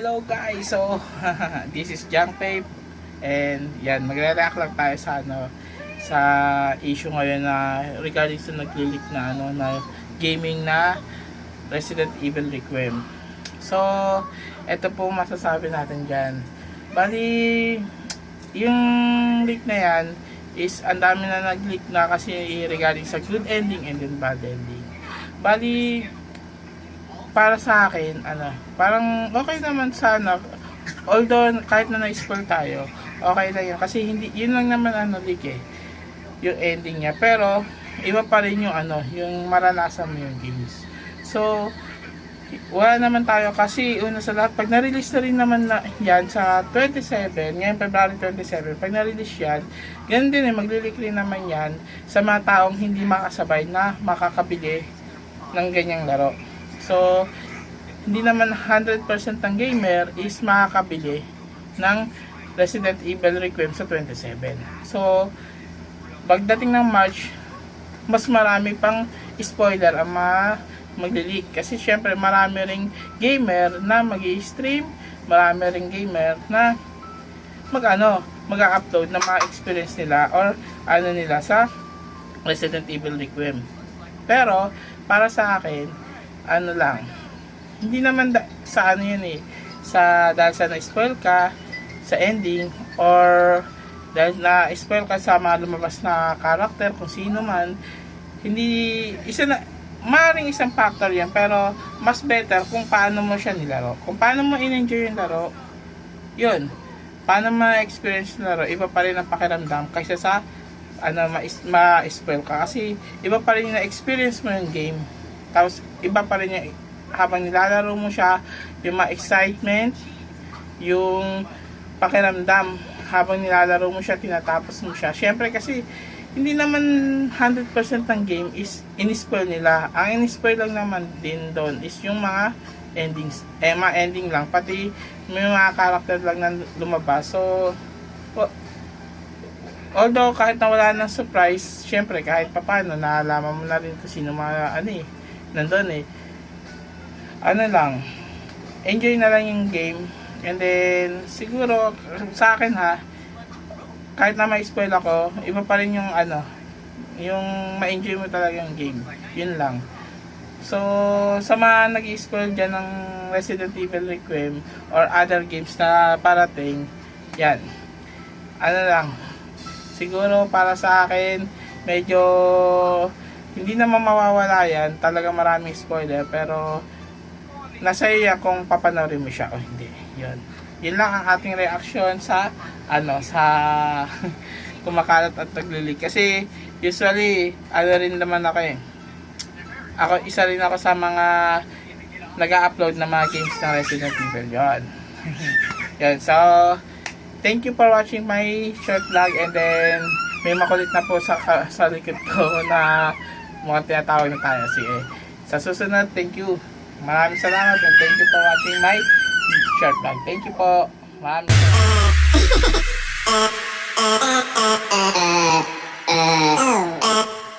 Hello guys, so this is Junk Tape and yan, magre-react lang tayo sa sa issue ngayon na regarding sa nag-leak na na gaming na Resident Evil Requiem. So ito po masasabi natin diyan. Bali yung leak na yan is ang dami na nag-leak na kasi regarding sa good ending and then bad ending. Bali para sa akin, parang okay naman sana, although kahit na na-spoil tayo, okay lang yun, kasi hindi, yun lang naman leak yung ending niya, pero iba pa rin yung yung maranasan mo yung games. So wala naman tayo, kasi una sa lahat, pag na-release na rin naman na yan sa 27, ngayon February 27, pag na-release yan, ganun din magli-leak rin naman yan sa mga taong hindi makasabay na makakabili ng ganyang laro. So, hindi naman 100% ng gamer is makakabili ng Resident Evil Requiem sa 27. So, pagdating ng March, mas marami pang spoiler ang magli-leak. Kasi syempre, marami ring gamer na mag-i-stream, marami ring gamer na mag-upload na mga experience nila or nila sa Resident Evil Requiem. Pero, para sa akin, lang, hindi naman sa yun sa dahil sa na-spoil ka sa ending or dahil na-spoil ka sa mga lumabas na character kung sino man, hindi maaaring isang factor yan, pero mas better kung paano mo siya nilaro, kung paano mo in-enjoy yung laro, yun, paano ma-experience yung laro, iba pa rin ang pakiramdam kaysa sa ma-spoil ka, kasi iba pa rin yung na-experience mo yung game. Tapos, iba pa rin yung habang nilalaro mo siya, yung excitement, yung pakiramdam, habang nilalaro mo siya, tinatapos mo siya. Siyempre kasi, hindi naman 100% ng game is in-spoil nila. Ang in-spoil lang naman din doon is yung mga endings, mga ending lang. Pati may mga character lang na lumabas. So, although kahit na wala ng surprise, siyempre kahit papano, naalaman mo na rin kung sino mga nandun lang, enjoy na lang yung game, and then siguro sa akin kahit na ma-spoil ako, iba pa rin yung yung ma-enjoy mo talaga yung game, yun lang. So sa mga nag-spoil dyan ng Resident Evil Requiem or other games na parating, yan, lang, siguro para sa akin medyo hindi naman mawawala yan, talaga maraming spoiler, pero nasa iyo kung papanoorin mo siya o hindi. Yun lang ang ating reaction sa sa kumakalat at naglilig, kasi usually rin naman ako isa rin ako sa mga nag-upload na mga games ng Resident Evil. Yun. So thank you for watching my short vlog, and then may makulit na po sa likod ko na mukhang tinatawag na tayo. Sige, sa susunod, thank you. Maraming salamat and thank you for watching my short vlog. Thank you po. Maraming salamat.